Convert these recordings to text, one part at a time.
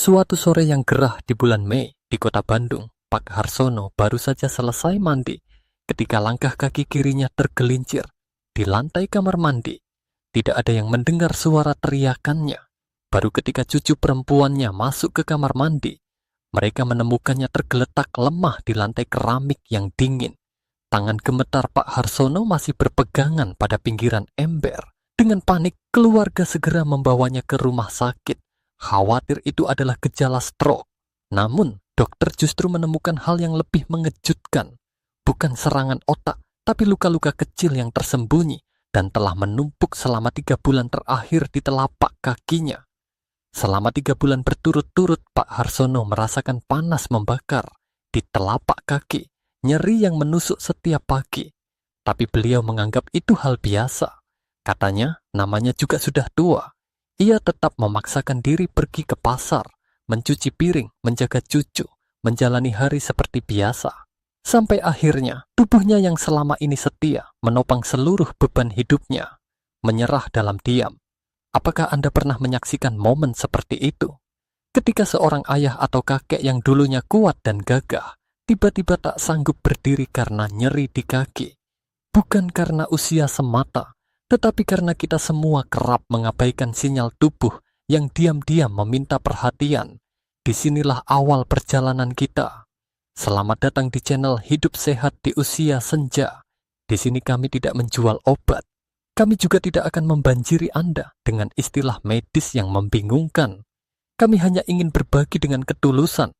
Suatu sore yang gerah di bulan Mei di kota Bandung, Pak Harsono baru saja selesai mandi ketika langkah kaki kirinya tergelincir di lantai kamar mandi. Tidak ada yang mendengar suara teriakannya. Baru ketika cucu perempuannya masuk ke kamar mandi, mereka menemukannya tergeletak lemah di lantai keramik yang dingin. Tangan gemetar Pak Harsono masih berpegangan pada pinggiran ember. Dengan panik, keluarga segera membawanya ke rumah sakit. Khawatir itu adalah gejala stroke. Namun, dokter justru menemukan hal yang lebih mengejutkan. Bukan serangan otak, tapi luka-luka kecil yang tersembunyi dan telah menumpuk selama 3 bulan terakhir di telapak kakinya. Selama 3 bulan berturut-turut, Pak Harsono merasakan panas membakar di telapak kaki, nyeri yang menusuk setiap pagi. Tapi beliau menganggap itu hal biasa. Katanya, namanya juga sudah tua. Ia tetap memaksakan diri pergi ke pasar, mencuci piring, menjaga cucu, menjalani hari seperti biasa. Sampai akhirnya, tubuhnya yang selama ini setia menopang seluruh beban hidupnya, menyerah dalam diam. Apakah Anda pernah menyaksikan momen seperti itu? Ketika seorang ayah atau kakek yang dulunya kuat dan gagah, tiba-tiba tak sanggup berdiri karena nyeri di kaki. Bukan karena usia semata, tetapi karena kita semua kerap mengabaikan sinyal tubuh yang diam-diam meminta perhatian. Disinilah awal perjalanan kita. Selamat datang di channel Hidup Sehat di Usia Senja. Di sini kami tidak menjual obat. Kami juga tidak akan membanjiri Anda dengan istilah medis yang membingungkan. Kami hanya ingin berbagi dengan ketulusan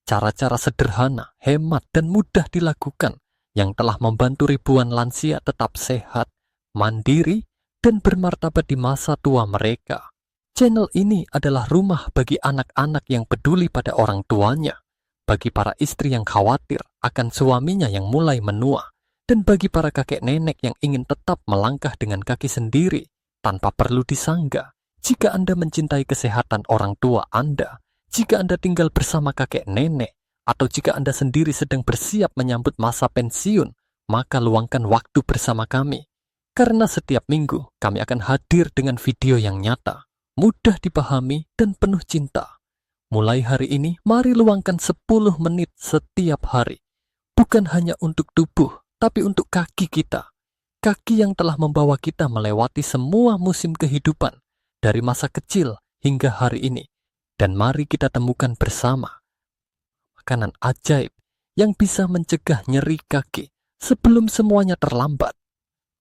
cara-cara sederhana, hemat, dan mudah dilakukan yang telah membantu ribuan lansia tetap sehat, mandiri, dan bermartabat di masa tua mereka. Channel ini adalah rumah bagi anak-anak yang peduli pada orang tuanya, bagi para istri yang khawatir akan suaminya yang mulai menua, dan bagi para kakek nenek yang ingin tetap melangkah dengan kaki sendiri tanpa perlu disangga. Jika Anda mencintai kesehatan orang tua Anda, jika Anda tinggal bersama kakek nenek, atau jika Anda sendiri sedang bersiap menyambut masa pensiun, maka luangkan waktu bersama kami. Karena setiap minggu kami akan hadir dengan video yang nyata, mudah dipahami, dan penuh cinta. Mulai hari ini, mari luangkan 10 menit setiap hari. Bukan hanya untuk tubuh, tapi untuk kaki kita. Kaki yang telah membawa kita melewati semua musim kehidupan, dari masa kecil hingga hari ini. Dan mari kita temukan bersama makanan ajaib yang bisa mencegah nyeri kaki sebelum semuanya terlambat.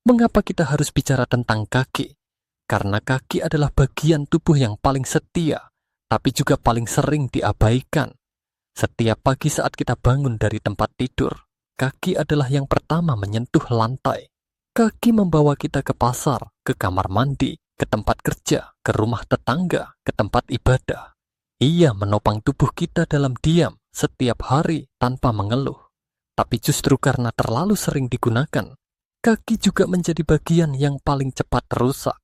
Mengapa kita harus bicara tentang kaki? Karena kaki adalah bagian tubuh yang paling setia, tapi juga paling sering diabaikan. Setiap pagi saat kita bangun dari tempat tidur, kaki adalah yang pertama menyentuh lantai. Kaki membawa kita ke pasar, ke kamar mandi, ke tempat kerja, ke rumah tetangga, ke tempat ibadah. Ia menopang tubuh kita dalam diam setiap hari tanpa mengeluh. Tapi justru karena terlalu sering digunakan, kaki juga menjadi bagian yang paling cepat rusak.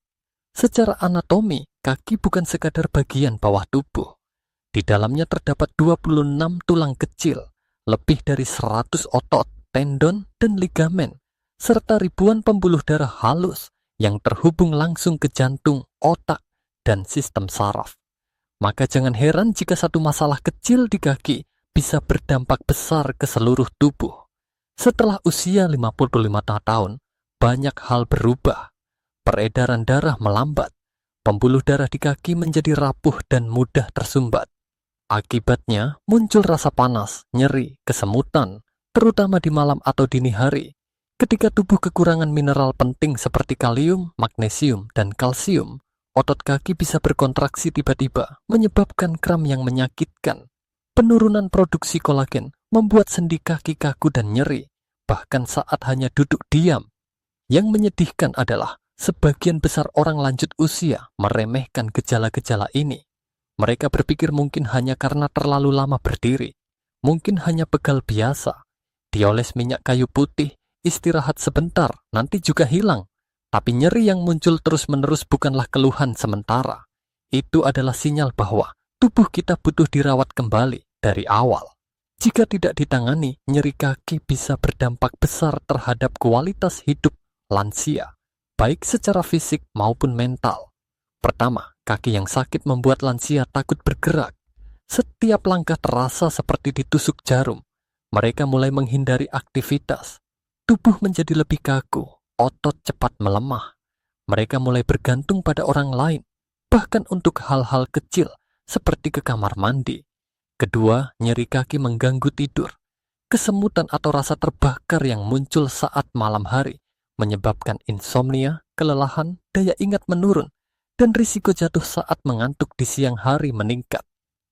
Secara anatomi, kaki bukan sekadar bagian bawah tubuh. Di dalamnya terdapat 26 tulang kecil, lebih dari 100 otot, tendon, dan ligamen, serta ribuan pembuluh darah halus yang terhubung langsung ke jantung, otak, dan sistem saraf. Maka jangan heran jika satu masalah kecil di kaki bisa berdampak besar ke seluruh tubuh. Setelah usia 55 tahun, banyak hal berubah. Peredaran darah melambat. Pembuluh darah di kaki menjadi rapuh dan mudah tersumbat. Akibatnya, muncul rasa panas, nyeri, kesemutan, terutama di malam atau dini hari. Ketika tubuh kekurangan mineral penting seperti kalium, magnesium, dan kalsium, otot kaki bisa berkontraksi tiba-tiba, menyebabkan kram yang menyakitkan. Penurunan produksi kolagen membuat sendi kaki kaku dan nyeri, bahkan saat hanya duduk diam. Yang menyedihkan adalah, sebagian besar orang lanjut usia meremehkan gejala-gejala ini. Mereka berpikir mungkin hanya karena terlalu lama berdiri, mungkin hanya pegal biasa, dioles minyak kayu putih, istirahat sebentar, nanti juga hilang. Tapi nyeri yang muncul terus-menerus bukanlah keluhan sementara. Itu adalah sinyal bahwa tubuh kita butuh dirawat kembali dari awal. Jika tidak ditangani, nyeri kaki bisa berdampak besar terhadap kualitas hidup lansia, baik secara fisik maupun mental. Pertama, kaki yang sakit membuat lansia takut bergerak. Setiap langkah terasa seperti ditusuk jarum. Mereka mulai menghindari aktivitas. Tubuh menjadi lebih kaku, otot cepat melemah. Mereka mulai bergantung pada orang lain, bahkan untuk hal-hal kecil seperti ke kamar mandi. Kedua, nyeri kaki mengganggu tidur. Kesemutan atau rasa terbakar yang muncul saat malam hari menyebabkan insomnia, kelelahan, daya ingat menurun, dan risiko jatuh saat mengantuk di siang hari meningkat.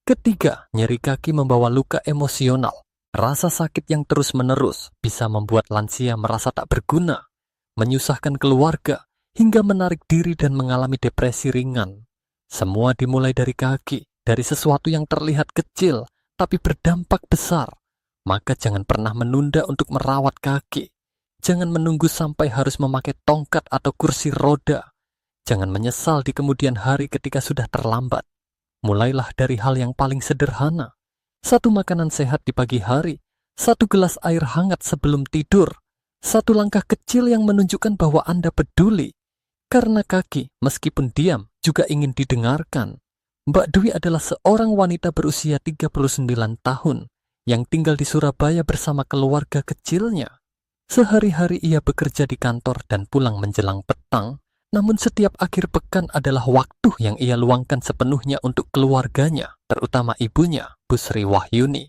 Ketiga, nyeri kaki membawa luka emosional. Rasa sakit yang terus-menerus bisa membuat lansia merasa tak berguna, menyusahkan keluarga, hingga menarik diri dan mengalami depresi ringan. Semua dimulai dari kaki, dari sesuatu yang terlihat kecil, tapi berdampak besar. Maka jangan pernah menunda untuk merawat kaki. Jangan menunggu sampai harus memakai tongkat atau kursi roda. Jangan menyesal di kemudian hari ketika sudah terlambat. Mulailah dari hal yang paling sederhana. Satu makanan sehat di pagi hari, satu gelas air hangat sebelum tidur, satu langkah kecil yang menunjukkan bahwa Anda peduli. Karena kaki, meskipun diam, juga ingin didengarkan. Mbak Dwi adalah seorang wanita berusia 39 tahun yang tinggal di Surabaya bersama keluarga kecilnya. Sehari-hari ia bekerja di kantor dan pulang menjelang petang, namun setiap akhir pekan adalah waktu yang ia luangkan sepenuhnya untuk keluarganya, terutama ibunya, Bu Sri Wahyuni.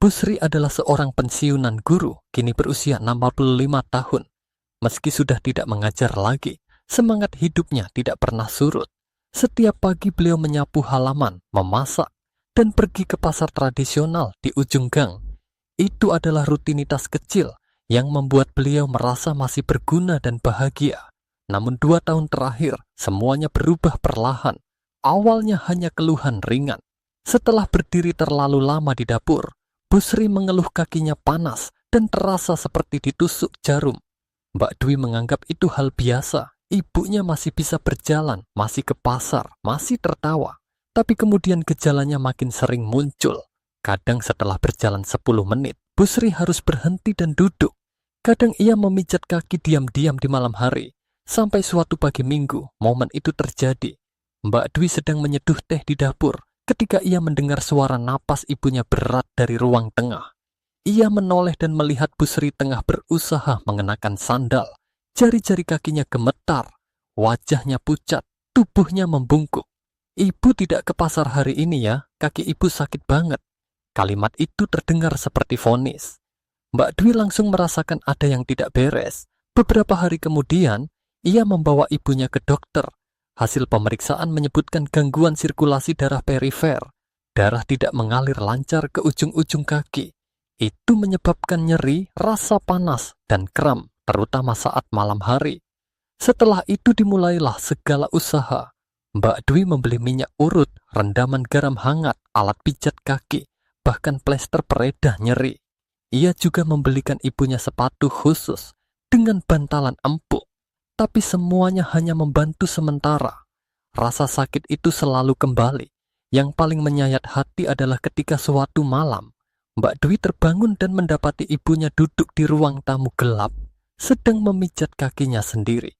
Bu Sri adalah seorang pensiunan guru, kini berusia 65 tahun. Meski sudah tidak mengajar lagi, semangat hidupnya tidak pernah surut. Setiap pagi beliau menyapu halaman, memasak, dan pergi ke pasar tradisional di ujung gang. Itu adalah rutinitas kecil yang membuat beliau merasa masih berguna dan bahagia. Namun 2 tahun terakhir, semuanya berubah perlahan. Awalnya hanya keluhan ringan. Setelah berdiri terlalu lama di dapur, Bu Sri mengeluh kakinya panas dan terasa seperti ditusuk jarum. Mbak Dwi menganggap itu hal biasa. Ibunya masih bisa berjalan, masih ke pasar, masih tertawa. Tapi kemudian gejalanya makin sering muncul. Kadang setelah berjalan 10 menit, Bu Sri harus berhenti dan duduk. Kadang ia memijat kaki diam-diam di malam hari. Sampai suatu pagi minggu, momen itu terjadi. Mbak Dwi sedang menyeduh teh di dapur ketika ia mendengar suara napas ibunya berat dari ruang tengah. Ia menoleh dan melihat Bu Sri tengah berusaha mengenakan sandal. Jari-jari kakinya gemetar, wajahnya pucat, tubuhnya membungkuk. Ibu tidak ke pasar hari ini ya, kaki ibu sakit banget. Kalimat itu terdengar seperti vonis. Mbak Dwi langsung merasakan ada yang tidak beres. Beberapa hari kemudian, ia membawa ibunya ke dokter. Hasil pemeriksaan menyebutkan gangguan sirkulasi darah perifer. Darah tidak mengalir lancar ke ujung-ujung kaki. Itu menyebabkan nyeri, rasa panas, dan kram, terutama saat malam hari. Setelah itu dimulailah segala usaha. Mbak Dwi membeli minyak urut, rendaman garam hangat, alat pijat kaki, bahkan plester peredah nyeri. Ia juga membelikan ibunya sepatu khusus dengan bantalan empuk. Tapi semuanya hanya membantu sementara. Rasa sakit itu selalu kembali. Yang paling menyayat hati adalah ketika suatu malam, Mbak Dwi terbangun dan mendapati ibunya duduk di ruang tamu gelap, sedang memijat kakinya sendiri.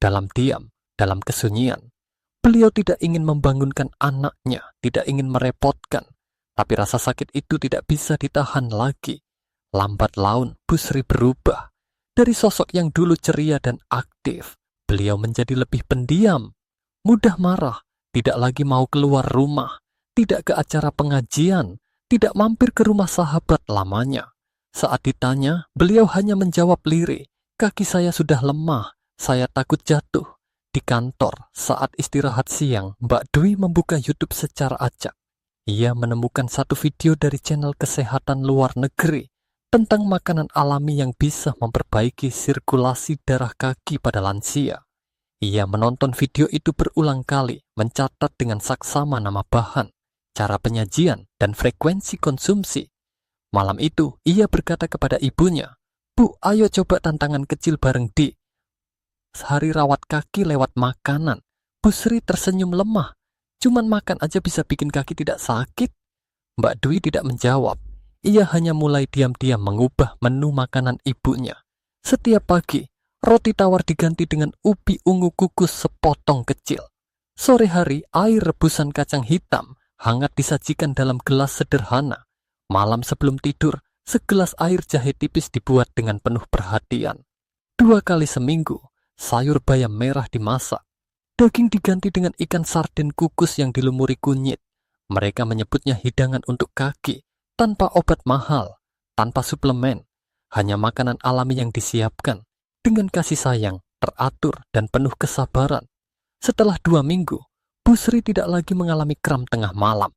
Dalam diam, dalam kesunyian. Beliau tidak ingin membangunkan anaknya, tidak ingin merepotkan. Tapi rasa sakit itu tidak bisa ditahan lagi. Lambat laun, Bu Sri berubah. Dari sosok yang dulu ceria dan aktif, beliau menjadi lebih pendiam. Mudah marah, tidak lagi mau keluar rumah, tidak ke acara pengajian, tidak mampir ke rumah sahabat lamanya. Saat ditanya, beliau hanya menjawab lirih, "Kaki saya sudah lemah, saya takut jatuh." Di kantor, saat istirahat siang, Mbak Dwi membuka YouTube secara acak. Ia menemukan satu video dari channel kesehatan luar negeri tentang makanan alami yang bisa memperbaiki sirkulasi darah kaki pada lansia. Ia menonton video itu berulang kali, mencatat dengan saksama nama bahan, cara penyajian, dan frekuensi konsumsi. Malam itu, ia berkata kepada ibunya, "Bu, ayo coba tantangan kecil bareng Di. Sehari rawat kaki lewat makanan." Bu Sri tersenyum lemah. "Cuman makan aja bisa bikin kaki tidak sakit?" Mbak Dwi tidak menjawab. Ia hanya mulai diam-diam mengubah menu makanan ibunya. Setiap pagi, roti tawar diganti dengan ubi ungu kukus sepotong kecil. Sore hari, air rebusan kacang hitam hangat disajikan dalam gelas sederhana. Malam sebelum tidur, segelas air jahe tipis dibuat dengan penuh perhatian. 2 kali seminggu, sayur bayam merah dimasak. Daging diganti dengan ikan sarden kukus yang dilumuri kunyit. Mereka menyebutnya hidangan untuk kaki, tanpa obat mahal, tanpa suplemen. Hanya makanan alami yang disiapkan, dengan kasih sayang, teratur, dan penuh kesabaran. Setelah 2 minggu, Bu Sri tidak lagi mengalami kram tengah malam.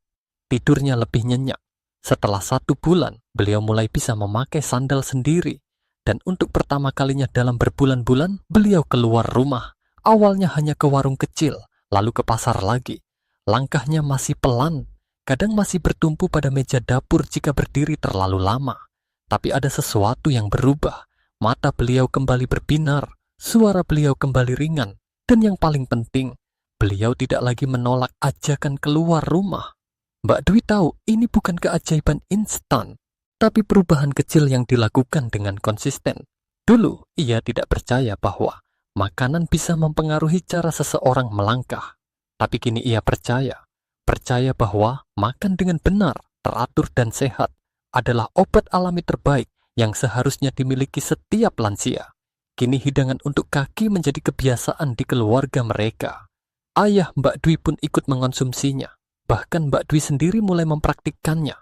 Tidurnya lebih nyenyak. Setelah 1 bulan, beliau mulai bisa memakai sandal sendiri. Dan untuk pertama kalinya dalam berbulan-bulan, beliau keluar rumah. Awalnya hanya ke warung kecil, lalu ke pasar lagi. Langkahnya masih pelan, kadang masih bertumpu pada meja dapur jika berdiri terlalu lama. Tapi ada sesuatu yang berubah. Mata beliau kembali berbinar, suara beliau kembali ringan. Dan yang paling penting, beliau tidak lagi menolak ajakan keluar rumah. Mbak Dwi tahu ini bukan keajaiban instan, tapi perubahan kecil yang dilakukan dengan konsisten. Dulu, ia tidak percaya bahwa makanan bisa mempengaruhi cara seseorang melangkah. Tapi kini ia percaya bahwa makan dengan benar, teratur dan sehat adalah obat alami terbaik yang seharusnya dimiliki setiap lansia. Kini hidangan untuk kaki menjadi kebiasaan di keluarga mereka. Ayah Mbak Dwi pun ikut mengonsumsinya. Bahkan Mbak Dwi sendiri mulai mempraktikkannya.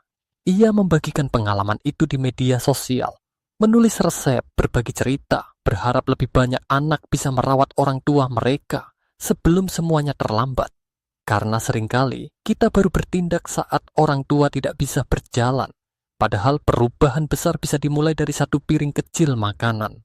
Ia membagikan pengalaman itu di media sosial, menulis resep, berbagi cerita, berharap lebih banyak anak bisa merawat orang tua mereka sebelum semuanya terlambat. Karena seringkali kita baru bertindak saat orang tua tidak bisa berjalan, padahal perubahan besar bisa dimulai dari 1 piring kecil makanan.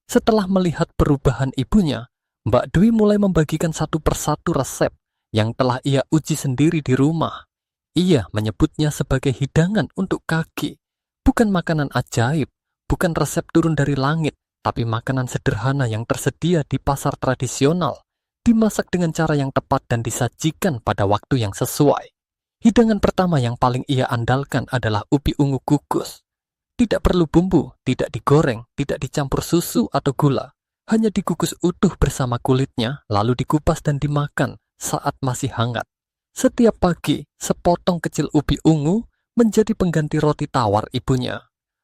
Setelah melihat perubahan ibunya, Mbak Dwi mulai membagikan 1 persatu resep yang telah ia uji sendiri di rumah. Ia menyebutnya sebagai hidangan untuk kaki. Bukan makanan ajaib, bukan resep turun dari langit, tapi makanan sederhana yang tersedia di pasar tradisional, dimasak dengan cara yang tepat dan disajikan pada waktu yang sesuai. Hidangan pertama yang paling ia andalkan adalah ubi ungu kukus. Tidak perlu bumbu, tidak digoreng, tidak dicampur susu atau gula. Hanya dikukus utuh bersama kulitnya, lalu dikupas dan dimakan saat masih hangat. Setiap pagi, sepotong kecil ubi ungu menjadi pengganti roti tawar ibunya.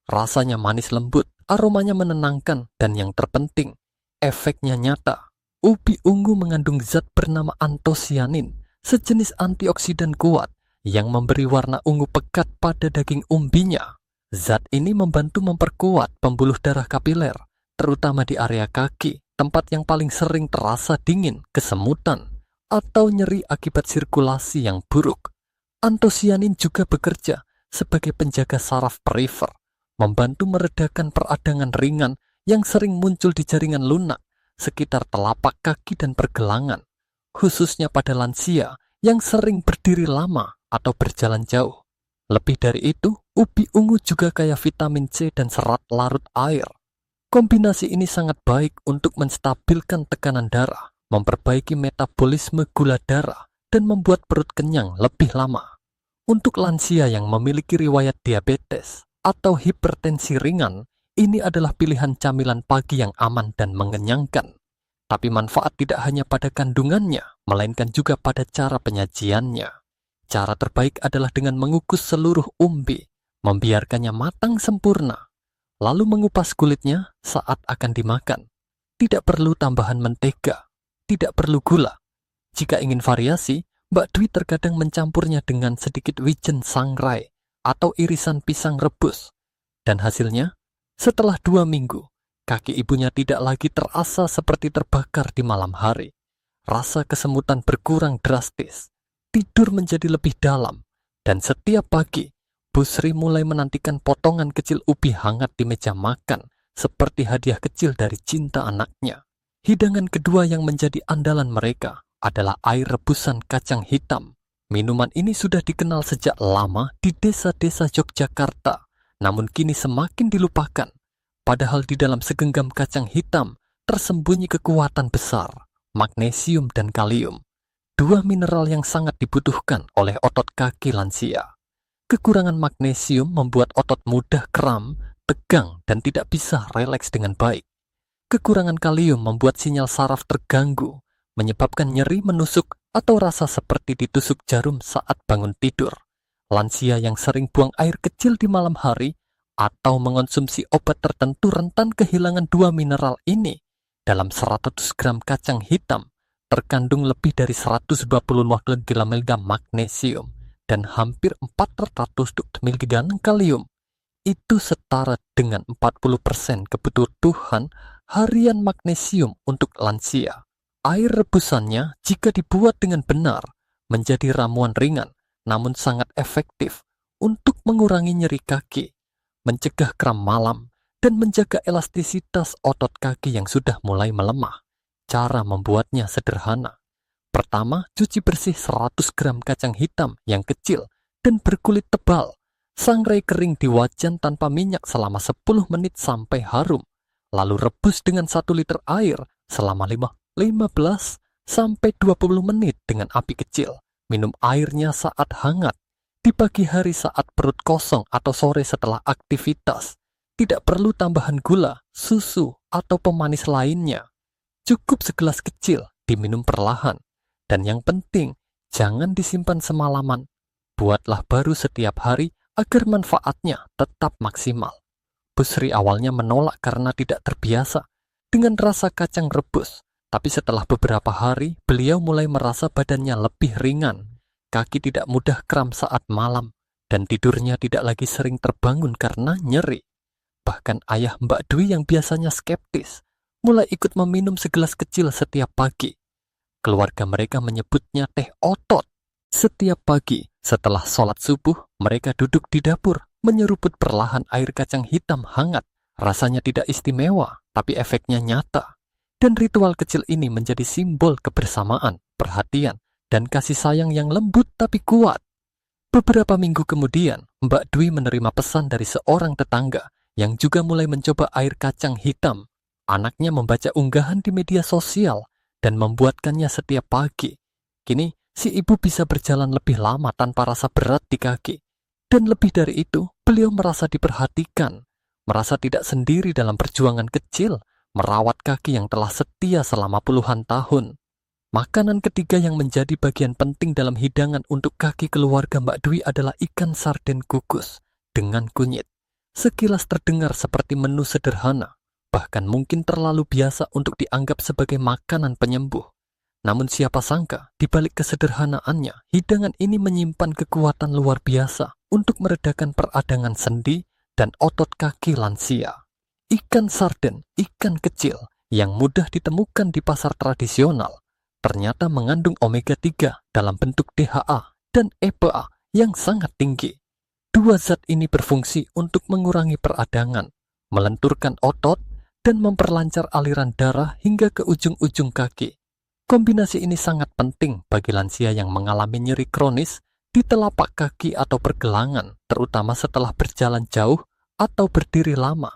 Rasanya manis lembut, aromanya menenangkan, dan yang terpenting, efeknya nyata. Ubi ungu mengandung zat bernama antosianin, sejenis antioksidan kuat yang memberi warna ungu pekat pada daging umbinya. Zat ini membantu memperkuat pembuluh darah kapiler, terutama di area kaki, tempat yang paling sering terasa dingin, kesemutan, atau nyeri akibat sirkulasi yang buruk. Antosianin juga bekerja sebagai penjaga saraf perifer, membantu meredakan peradangan ringan yang sering muncul di jaringan lunak sekitar telapak kaki dan pergelangan, khususnya pada lansia yang sering berdiri lama atau berjalan jauh. Lebih dari itu, ubi ungu juga kaya vitamin C dan serat larut air. Kombinasi ini sangat baik untuk menstabilkan tekanan darah, memperbaiki metabolisme gula darah, dan membuat perut kenyang lebih lama. Untuk lansia yang memiliki riwayat diabetes atau hipertensi ringan, ini adalah pilihan camilan pagi yang aman dan mengenyangkan. Tapi manfaat tidak hanya pada kandungannya, melainkan juga pada cara penyajiannya. Cara terbaik adalah dengan mengukus seluruh umbi, membiarkannya matang sempurna, lalu mengupas kulitnya saat akan dimakan. Tidak perlu tambahan mentega, tidak perlu gula. Jika ingin variasi, Mbak Dwi terkadang mencampurnya dengan sedikit wijen sangrai atau irisan pisang rebus. Dan hasilnya, setelah 2 minggu, kaki ibunya tidak lagi terasa seperti terbakar di malam hari. Rasa kesemutan berkurang drastis, tidur menjadi lebih dalam, dan setiap pagi, Bu Sri mulai menantikan potongan kecil ubi hangat di meja makan, seperti hadiah kecil dari cinta anaknya. Hidangan kedua yang menjadi andalan mereka adalah air rebusan kacang hitam. Minuman ini sudah dikenal sejak lama di desa-desa Yogyakarta, namun kini semakin dilupakan. Padahal di dalam segenggam kacang hitam tersembunyi kekuatan besar, magnesium dan kalium. 2 mineral yang sangat dibutuhkan oleh otot kaki lansia. Kekurangan magnesium membuat otot mudah kram, tegang, dan tidak bisa rileks dengan baik. Kekurangan kalium membuat sinyal saraf terganggu, menyebabkan nyeri menusuk atau rasa seperti ditusuk jarum saat bangun tidur. Lansia yang sering buang air kecil di malam hari atau mengonsumsi obat tertentu rentan kehilangan dua mineral ini. Dalam 100 gram kacang hitam terkandung lebih dari 120 mg magnesium dan hampir 400 mg kalium. Itu setara dengan 40% kebutuhan harian magnesium untuk lansia. Air rebusannya jika dibuat dengan benar menjadi ramuan ringan namun sangat efektif untuk mengurangi nyeri kaki, mencegah kram malam, dan menjaga elastisitas otot kaki yang sudah mulai melemah. Cara membuatnya sederhana. Pertama, cuci bersih 100 gram kacang hitam yang kecil dan berkulit tebal. Sangrai kering di wajan tanpa minyak selama 10 menit sampai harum. Lalu rebus dengan 1 liter air selama 15 sampai 20 menit dengan api kecil. Minum airnya saat hangat, di pagi hari saat perut kosong atau sore setelah aktivitas. Tidak perlu tambahan gula, susu, atau pemanis lainnya. Cukup segelas kecil, diminum perlahan. Dan yang penting, jangan disimpan semalaman. Buatlah baru setiap hari agar manfaatnya tetap maksimal. Bu Sri awalnya menolak karena tidak terbiasa dengan rasa kacang rebus. Tapi setelah beberapa hari, beliau mulai merasa badannya lebih ringan. Kaki tidak mudah kram saat malam, dan tidurnya tidak lagi sering terbangun karena nyeri. Bahkan ayah Mbak Dwi yang biasanya skeptis, mulai ikut meminum segelas kecil setiap pagi. Keluarga mereka menyebutnya teh otot. Setiap pagi, setelah sholat subuh, mereka duduk di dapur, menyeruput perlahan air kacang hitam hangat. Rasanya tidak istimewa, tapi efeknya nyata. Dan ritual kecil ini menjadi simbol kebersamaan, perhatian, dan kasih sayang yang lembut tapi kuat. Beberapa minggu kemudian, Mbak Dwi menerima pesan dari seorang tetangga yang juga mulai mencoba air kacang hitam. Anaknya membaca unggahan di media sosial dan membuatkannya setiap pagi. Kini, si ibu bisa berjalan lebih lama tanpa rasa berat di kaki. Dan lebih dari itu, beliau merasa diperhatikan, merasa tidak sendiri dalam perjuangan kecil, merawat kaki yang telah setia selama puluhan tahun. Makanan ketiga yang menjadi bagian penting dalam hidangan untuk kaki keluarga Mbak Dwi adalah ikan sarden kukus dengan kunyit. Sekilas terdengar seperti menu sederhana, bahkan mungkin terlalu biasa untuk dianggap sebagai makanan penyembuh. Namun siapa sangka, di balik kesederhanaannya, hidangan ini menyimpan kekuatan luar biasa untuk meredakan peradangan sendi dan otot kaki lansia. Ikan sarden, ikan kecil yang mudah ditemukan di pasar tradisional, ternyata mengandung omega 3 dalam bentuk DHA dan EPA yang sangat tinggi. Dua zat ini berfungsi untuk mengurangi peradangan, melenturkan otot, dan memperlancar aliran darah hingga ke ujung-ujung kaki. Kombinasi ini sangat penting bagi lansia yang mengalami nyeri kronis di telapak kaki atau pergelangan, terutama setelah berjalan jauh atau berdiri lama.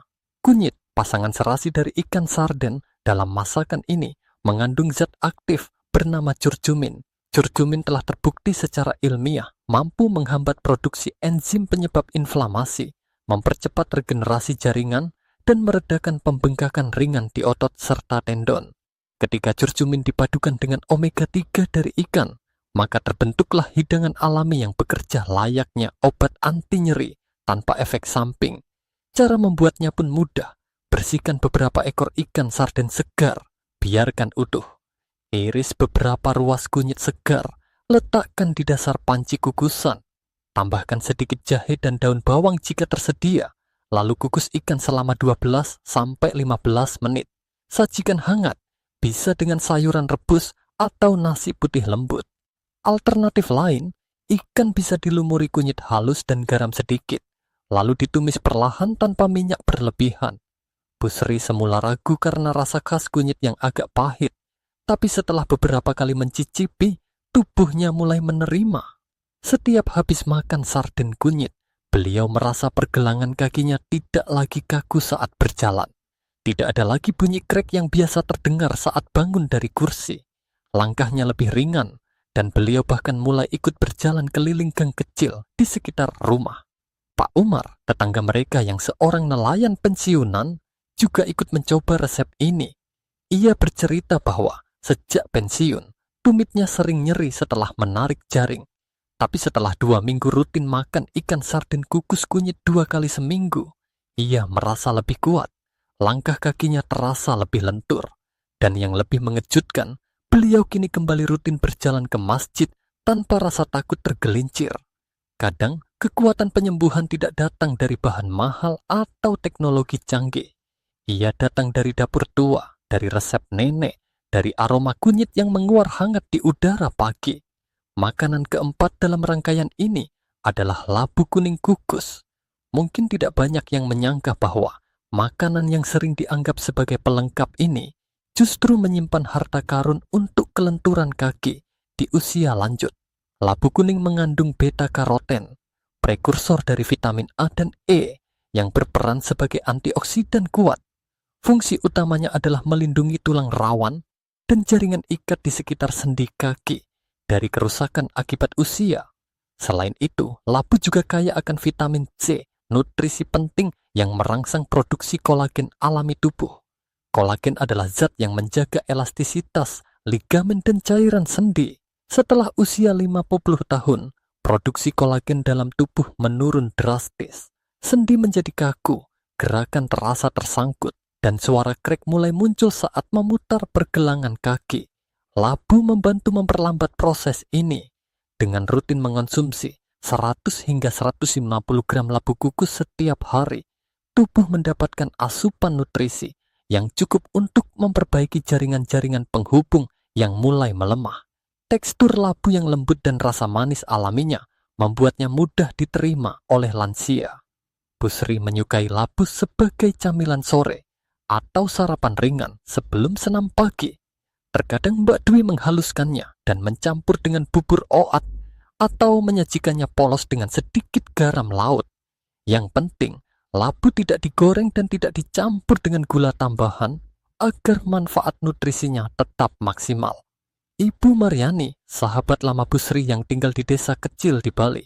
Kunyit, pasangan serasi dari ikan sarden, dalam masakan ini mengandung zat aktif bernama curcumin. Curcumin telah terbukti secara ilmiah mampu menghambat produksi enzim penyebab inflamasi, mempercepat regenerasi jaringan, dan meredakan pembengkakan ringan di otot serta tendon. Ketika curcumin dipadukan dengan omega 3 dari ikan, maka terbentuklah hidangan alami yang bekerja layaknya obat anti nyeri tanpa efek samping. Cara membuatnya pun mudah. Bersihkan beberapa ekor ikan sarden segar, biarkan utuh. Iris beberapa ruas kunyit segar, letakkan di dasar panci kukusan. Tambahkan sedikit jahe dan daun bawang jika tersedia, lalu kukus ikan selama 12-15 menit. Sajikan hangat, bisa dengan sayuran rebus atau nasi putih lembut. Alternatif lain, ikan bisa dilumuri kunyit halus dan garam sedikit, lalu ditumis perlahan tanpa minyak berlebihan. Bu Sri semula ragu karena rasa khas kunyit yang agak pahit, tapi setelah beberapa kali mencicipi, tubuhnya mulai menerima. Setiap habis makan sarden kunyit, beliau merasa pergelangan kakinya tidak lagi kaku saat berjalan. Tidak ada lagi bunyi krek yang biasa terdengar saat bangun dari kursi. Langkahnya lebih ringan, dan beliau bahkan mulai ikut berjalan keliling gang kecil di sekitar rumah. Pak Umar, tetangga mereka yang seorang nelayan pensiunan, juga ikut mencoba resep ini. Ia bercerita bahwa sejak pensiun, Tumitnya sering nyeri setelah menarik jaring. Tapi setelah 2 minggu rutin makan ikan sarden kukus kunyit 2 kali seminggu, ia merasa lebih kuat. Langkah kakinya terasa lebih lentur. Dan yang lebih mengejutkan, beliau kini kembali rutin berjalan ke masjid tanpa rasa takut tergelincir. Kadang, kekuatan penyembuhan tidak datang dari bahan mahal atau teknologi canggih. Ia datang dari dapur tua, dari resep nenek, dari aroma kunyit yang menguar hangat di udara pagi. Makanan keempat dalam rangkaian ini adalah labu kuning kukus. Mungkin tidak banyak yang menyangka bahwa makanan yang sering dianggap sebagai pelengkap ini justru menyimpan harta karun untuk kelenturan kaki di usia lanjut. Labu kuning mengandung beta-karoten, prekursor dari vitamin A dan E yang berperan sebagai antioksidan kuat. Fungsi utamanya adalah melindungi tulang rawan dan jaringan ikat di sekitar sendi kaki dari kerusakan akibat usia. Selain itu, labu juga kaya akan vitamin C, nutrisi penting yang merangsang produksi kolagen alami tubuh. Kolagen adalah zat yang menjaga elastisitas, ligamen dan cairan sendi. Setelah usia 50 tahun, produksi kolagen dalam tubuh menurun drastis. Sendi menjadi kaku, gerakan terasa tersangkut, dan suara krek mulai muncul saat memutar pergelangan kaki. Labu membantu memperlambat proses ini. Dengan rutin mengonsumsi 100 hingga 150 gram labu kukus setiap hari, tubuh mendapatkan asupan nutrisi yang cukup untuk memperbaiki jaringan-jaringan penghubung yang mulai melemah. Tekstur labu yang lembut dan rasa manis alaminya membuatnya mudah diterima oleh lansia. Bu Sri menyukai labu sebagai camilan sore atau sarapan ringan sebelum senam pagi. Terkadang Mbak Dwi menghaluskannya dan mencampur dengan bubur oat atau menyajikannya polos dengan sedikit garam laut. Yang penting, labu tidak digoreng dan tidak dicampur dengan gula tambahan agar manfaat nutrisinya tetap maksimal. Ibu Maryani, sahabat lama Bu Sri yang tinggal di desa kecil di Bali,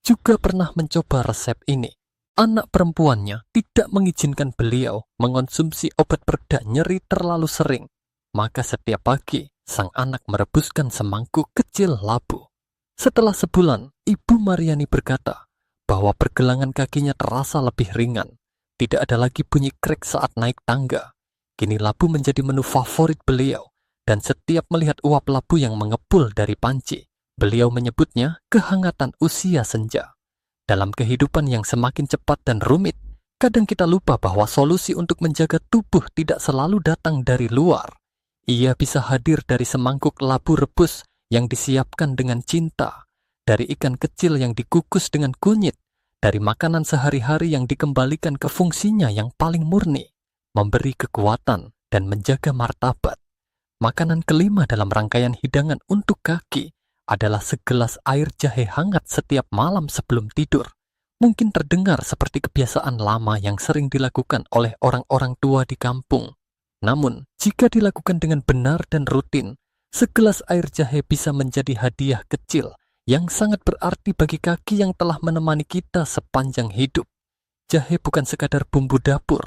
juga pernah mencoba resep ini. Anak perempuannya tidak mengizinkan beliau mengonsumsi obat pereda nyeri terlalu sering. Maka setiap pagi, sang anak merebuskan semangkuk kecil labu. Setelah sebulan, Ibu Maryani berkata bahwa pergelangan kakinya terasa lebih ringan. Tidak ada lagi bunyi krek saat naik tangga. Kini labu menjadi menu favorit beliau. Dan setiap melihat uap labu yang mengepul dari panci, beliau menyebutnya kehangatan usia senja. Dalam kehidupan yang semakin cepat dan rumit, kadang kita lupa bahwa solusi untuk menjaga tubuh tidak selalu datang dari luar. Ia bisa hadir dari semangkuk labu rebus yang disiapkan dengan cinta, dari ikan kecil yang dikukus dengan kunyit, dari makanan sehari-hari yang dikembalikan ke fungsinya yang paling murni, memberi kekuatan dan menjaga martabat. Makanan kelima dalam rangkaian hidangan untuk kaki adalah segelas air jahe hangat setiap malam sebelum tidur. Mungkin terdengar seperti kebiasaan lama yang sering dilakukan oleh orang-orang tua di kampung. Namun, jika dilakukan dengan benar dan rutin, segelas air jahe bisa menjadi hadiah kecil yang sangat berarti bagi kaki yang telah menemani kita sepanjang hidup. Jahe bukan sekadar bumbu dapur.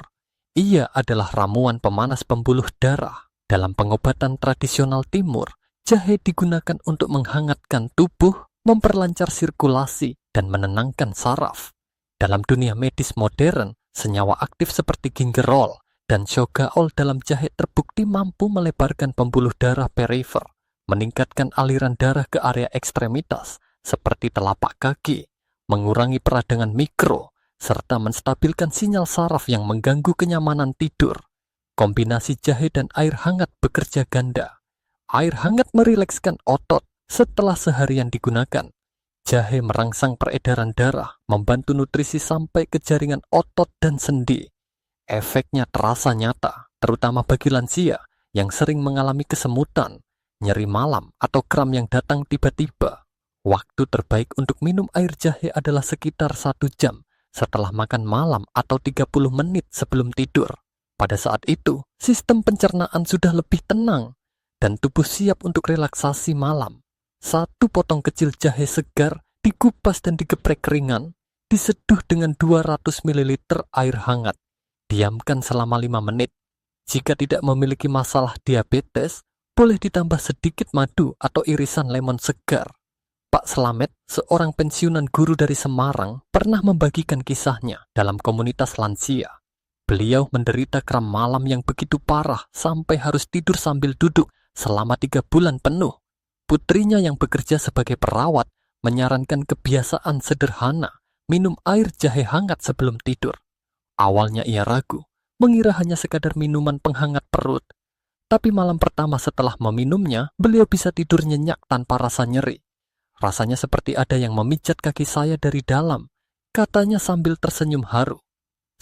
Ia adalah ramuan pemanas pembuluh darah. Dalam pengobatan tradisional timur, jahe digunakan untuk menghangatkan tubuh, memperlancar sirkulasi, dan menenangkan saraf. Dalam dunia medis modern, senyawa aktif seperti gingerol dan shogaol dalam jahe terbukti mampu melebarkan pembuluh darah perifer, meningkatkan aliran darah ke area ekstremitas seperti telapak kaki, mengurangi peradangan mikro, serta menstabilkan sinyal saraf yang mengganggu kenyamanan tidur. Kombinasi jahe dan air hangat bekerja ganda. Air hangat merilekskan otot setelah seharian digunakan. Jahe merangsang peredaran darah, membantu nutrisi sampai ke jaringan otot dan sendi. Efeknya terasa nyata, terutama bagi lansia yang sering mengalami kesemutan, nyeri malam, atau kram yang datang tiba-tiba. Waktu terbaik untuk minum air jahe adalah sekitar 1 jam setelah makan malam atau 30 menit sebelum tidur. Pada saat itu, sistem pencernaan sudah lebih tenang dan tubuh siap untuk relaksasi malam. 1 potong kecil jahe segar dikupas dan digeprek ringan, diseduh dengan 200 ml air hangat. Diamkan selama 5 menit. Jika tidak memiliki masalah diabetes, Boleh ditambah sedikit madu atau irisan lemon segar. Pak Slamet, seorang pensiunan guru dari Semarang, pernah membagikan kisahnya dalam komunitas lansia. Beliau menderita kram malam yang begitu parah sampai harus tidur sambil duduk selama 3 bulan penuh. Putrinya yang bekerja sebagai perawat menyarankan kebiasaan sederhana, minum air jahe hangat sebelum tidur. Awalnya ia ragu, mengira hanya sekadar minuman penghangat perut. Tapi malam pertama setelah meminumnya, beliau bisa tidur nyenyak tanpa rasa nyeri. Rasanya seperti ada yang memijat kaki saya dari dalam, katanya sambil tersenyum haru.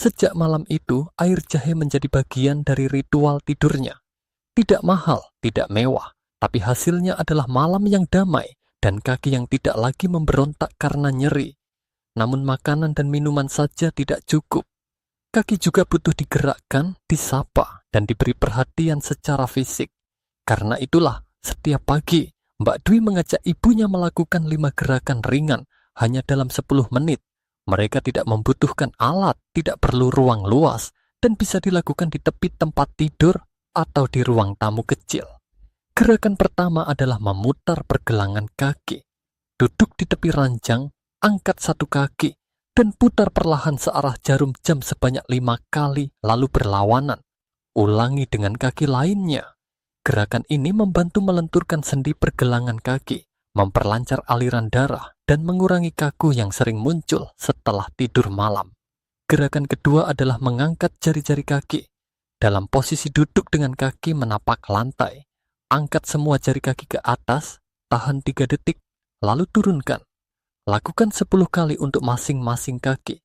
Sejak malam itu, air jahe menjadi bagian dari ritual tidurnya. Tidak mahal, tidak mewah, tapi hasilnya adalah malam yang damai dan kaki yang tidak lagi memberontak karena nyeri. Namun makanan dan minuman saja tidak cukup. Kaki juga butuh digerakkan, disapa, dan diberi perhatian secara fisik. Karena itulah, setiap pagi, Mbak Dwi mengajak ibunya melakukan 5 gerakan ringan hanya dalam 10 menit. Mereka tidak membutuhkan alat, tidak perlu ruang luas, dan bisa dilakukan di tepi tempat tidur atau di ruang tamu kecil. Gerakan pertama adalah memutar pergelangan kaki. Duduk di tepi ranjang, angkat satu kaki, dan putar perlahan searah jarum jam sebanyak 5 kali, lalu berlawanan. Ulangi dengan kaki lainnya. Gerakan ini membantu melenturkan sendi pergelangan kaki, memperlancar aliran darah, dan mengurangi kaku yang sering muncul setelah tidur malam. Gerakan kedua adalah mengangkat jari-jari kaki. Dalam posisi duduk dengan kaki menapak lantai, angkat semua jari kaki ke atas, tahan 3 detik, lalu turunkan. Lakukan 10 kali untuk masing-masing kaki.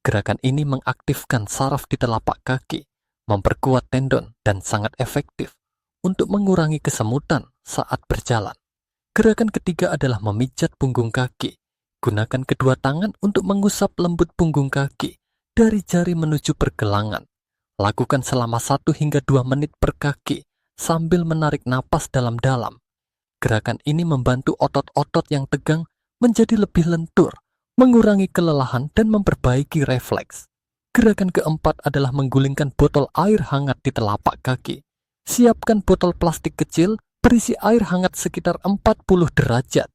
Gerakan ini mengaktifkan saraf di telapak kaki, memperkuat tendon, dan sangat efektif untuk mengurangi kesemutan saat berjalan. Gerakan ketiga adalah memijat punggung kaki. Gunakan kedua tangan untuk mengusap lembut punggung kaki dari jari menuju pergelangan. Lakukan selama 1 hingga 2 menit per kaki sambil menarik napas dalam-dalam. Gerakan ini membantu otot-otot yang tegang menjadi lebih lentur, mengurangi kelelahan dan memperbaiki refleks. Gerakan keempat adalah menggulingkan botol air hangat di telapak kaki. Siapkan botol plastik kecil berisi air hangat sekitar 40 derajat.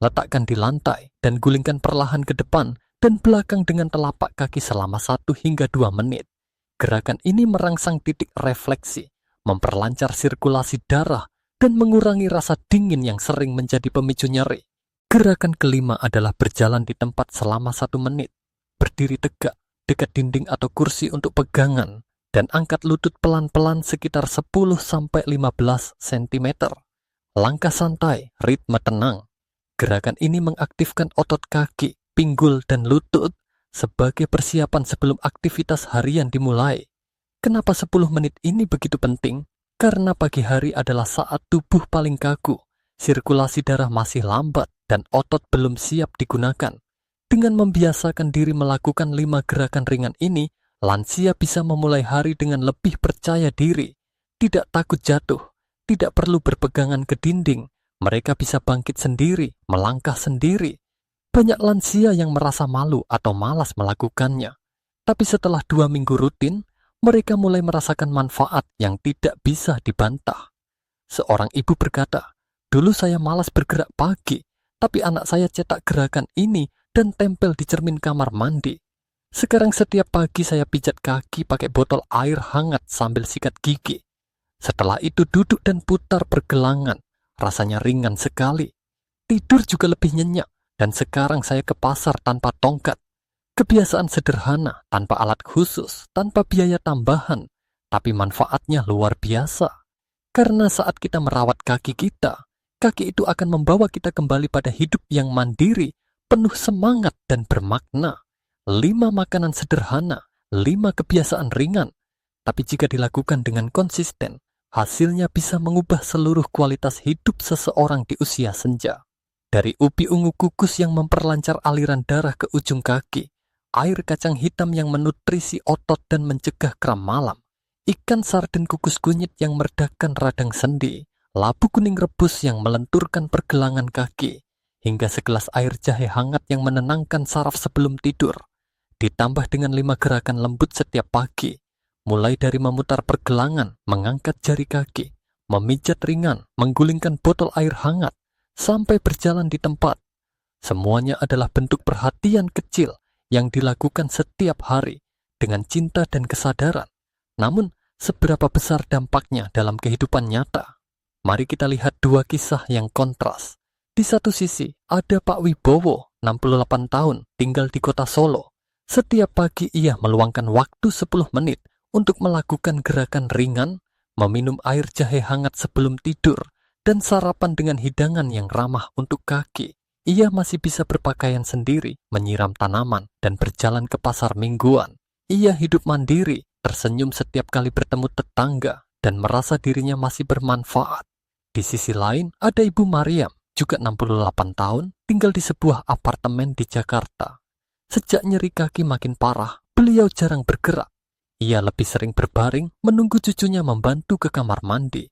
Letakkan di lantai dan gulingkan perlahan ke depan dan belakang dengan telapak kaki selama 1 hingga 2 menit. Gerakan ini merangsang titik refleksi, memperlancar sirkulasi darah, dan mengurangi rasa dingin yang sering menjadi pemicu nyeri. Gerakan kelima adalah berjalan di tempat selama 1 menit. Berdiri tegak, dekat dinding atau kursi untuk pegangan, dan angkat lutut pelan-pelan sekitar 10-15 cm. Langkah santai, ritme tenang. Gerakan ini mengaktifkan otot kaki, pinggul, dan lutut sebagai persiapan sebelum aktivitas harian dimulai. Kenapa 10 menit ini begitu penting? Karena pagi hari adalah saat tubuh paling kaku, sirkulasi darah masih lambat, dan otot belum siap digunakan. Dengan membiasakan diri melakukan 5 gerakan ringan ini, lansia bisa memulai hari dengan lebih percaya diri, tidak takut jatuh, tidak perlu berpegangan ke dinding, mereka bisa bangkit sendiri, melangkah sendiri. Banyak lansia yang merasa malu atau malas melakukannya, tapi setelah 2 minggu rutin, mereka mulai merasakan manfaat yang tidak bisa dibantah. Seorang ibu berkata, "Dulu saya malas bergerak pagi, tapi anak saya cetak gerakan ini dan tempel di cermin kamar mandi. Sekarang setiap pagi saya pijat kaki pakai botol air hangat sambil sikat gigi. Setelah itu duduk dan putar pergelangan. Rasanya ringan sekali. Tidur juga lebih nyenyak. Dan sekarang saya ke pasar tanpa tongkat. Kebiasaan sederhana, tanpa alat khusus, tanpa biaya tambahan. Tapi manfaatnya luar biasa. Karena saat kita merawat kaki kita, kaki itu akan membawa kita kembali pada hidup yang mandiri, penuh semangat dan bermakna. 5 makanan sederhana, 5 kebiasaan ringan, tapi jika dilakukan dengan konsisten, hasilnya bisa mengubah seluruh kualitas hidup seseorang di usia senja. Dari ubi ungu kukus yang memperlancar aliran darah ke ujung kaki, air kacang hitam yang menutrisi otot dan mencegah kram malam, ikan sarden kukus kunyit yang meredakan radang sendi, labu kuning rebus yang melenturkan pergelangan kaki, hingga segelas air jahe hangat yang menenangkan saraf sebelum tidur. Ditambah dengan 5 gerakan lembut setiap pagi, mulai dari memutar pergelangan, mengangkat jari kaki, memijat ringan, menggulingkan botol air hangat, sampai berjalan di tempat. Semuanya adalah bentuk perhatian kecil yang dilakukan setiap hari dengan cinta dan kesadaran. Namun, seberapa besar dampaknya dalam kehidupan nyata? Mari kita lihat dua kisah yang kontras. Di satu sisi, ada Pak Wibowo, 68 tahun, tinggal di kota Solo. Setiap pagi ia meluangkan waktu 10 menit untuk melakukan gerakan ringan, meminum air jahe hangat sebelum tidur, dan sarapan dengan hidangan yang ramah untuk kaki. Ia masih bisa berpakaian sendiri, menyiram tanaman, dan berjalan ke pasar mingguan. Ia hidup mandiri, tersenyum setiap kali bertemu tetangga, dan merasa dirinya masih bermanfaat. Di sisi lain, ada Ibu Mariam, juga 68 tahun, tinggal di sebuah apartemen di Jakarta. Sejak nyeri kaki makin parah, beliau jarang bergerak. Ia lebih sering berbaring, menunggu cucunya membantu ke kamar mandi.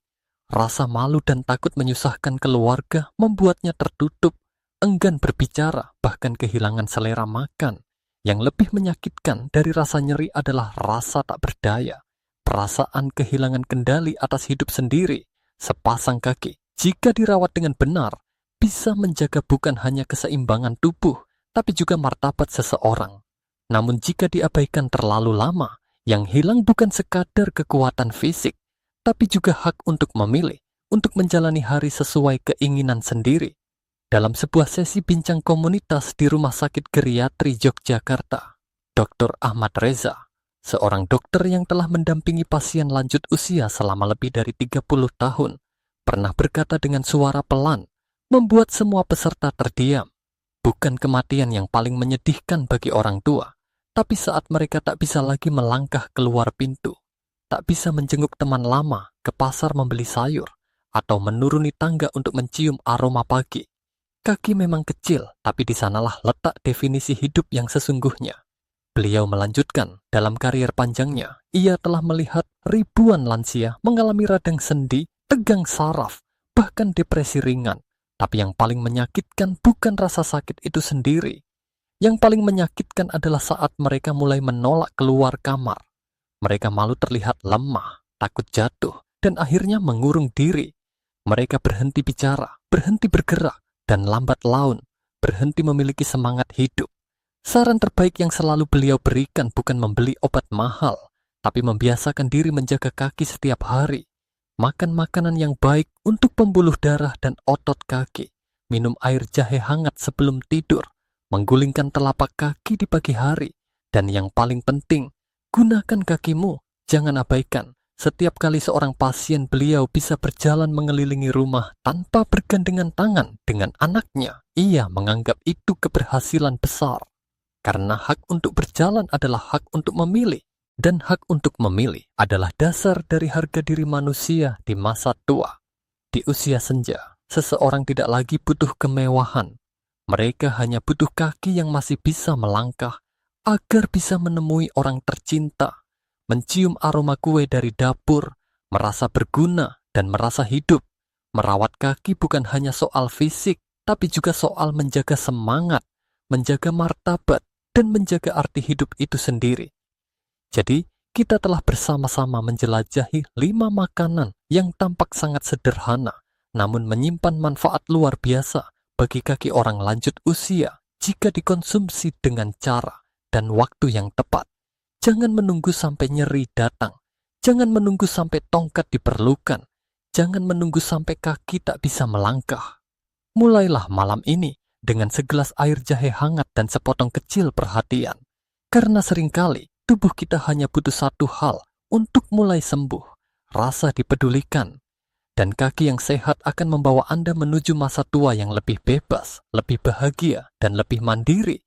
Rasa malu dan takut menyusahkan keluarga membuatnya tertutup, enggan berbicara, bahkan kehilangan selera makan. Yang lebih menyakitkan dari rasa nyeri adalah rasa tak berdaya, perasaan kehilangan kendali atas hidup sendiri. Sepasang kaki, jika dirawat dengan benar, bisa menjaga bukan hanya keseimbangan tubuh, tapi juga martabat seseorang. Namun jika diabaikan terlalu lama, yang hilang bukan sekadar kekuatan fisik, tapi juga hak untuk memilih, untuk menjalani hari sesuai keinginan sendiri. Dalam sebuah sesi bincang komunitas di Rumah Sakit Geriatri Yogyakarta, Dr. Ahmad Reza, seorang dokter yang telah mendampingi pasien lanjut usia selama lebih dari 30 tahun, pernah berkata dengan suara pelan, membuat semua peserta terdiam. Bukan kematian yang paling menyedihkan bagi orang tua, tapi saat mereka tak bisa lagi melangkah keluar pintu, tak bisa menjenguk teman lama, ke pasar membeli sayur, atau menuruni tangga untuk mencium aroma pagi. Kaki memang kecil, tapi di sanalah letak definisi hidup yang sesungguhnya. Beliau melanjutkan, dalam karier panjangnya, ia telah melihat ribuan lansia mengalami radang sendi, tegang saraf, bahkan depresi ringan. Tapi yang paling menyakitkan bukan rasa sakit itu sendiri. Yang paling menyakitkan adalah saat mereka mulai menolak keluar kamar. Mereka malu terlihat lemah, takut jatuh, dan akhirnya mengurung diri. Mereka berhenti bicara, berhenti bergerak, dan lambat laun berhenti memiliki semangat hidup. Saran terbaik yang selalu beliau berikan bukan membeli obat mahal, tapi membiasakan diri menjaga kaki setiap hari. Makan makanan yang baik untuk pembuluh darah dan otot kaki. Minum air jahe hangat sebelum tidur. Menggulingkan telapak kaki di pagi hari. Dan yang paling penting, gunakan kakimu. Jangan abaikan. Setiap kali seorang pasien beliau bisa berjalan mengelilingi rumah tanpa bergandengan tangan dengan anaknya, ia menganggap itu keberhasilan besar. Karena hak untuk berjalan adalah hak untuk memilih, dan hak untuk memilih adalah dasar dari harga diri manusia di masa tua. Di usia senja, seseorang tidak lagi butuh kemewahan. Mereka hanya butuh kaki yang masih bisa melangkah agar bisa menemui orang tercinta, mencium aroma kue dari dapur, merasa berguna dan merasa hidup. Merawat kaki bukan hanya soal fisik, tapi juga soal menjaga semangat, menjaga martabat, dan menjaga arti hidup itu sendiri. Jadi, kita telah bersama-sama menjelajahi 5 makanan yang tampak sangat sederhana, namun menyimpan manfaat luar biasa bagi kaki orang lanjut usia jika dikonsumsi dengan cara dan waktu yang tepat. Jangan menunggu sampai nyeri datang. Jangan menunggu sampai tongkat diperlukan. Jangan menunggu sampai kaki tak bisa melangkah. Mulailah malam ini dengan segelas air jahe hangat dan sepotong kecil perhatian. Karena seringkali tubuh kita hanya butuh satu hal untuk mulai sembuh, rasa dipedulikan. Dan kaki yang sehat akan membawa Anda menuju masa tua yang lebih bebas, lebih bahagia, dan lebih mandiri.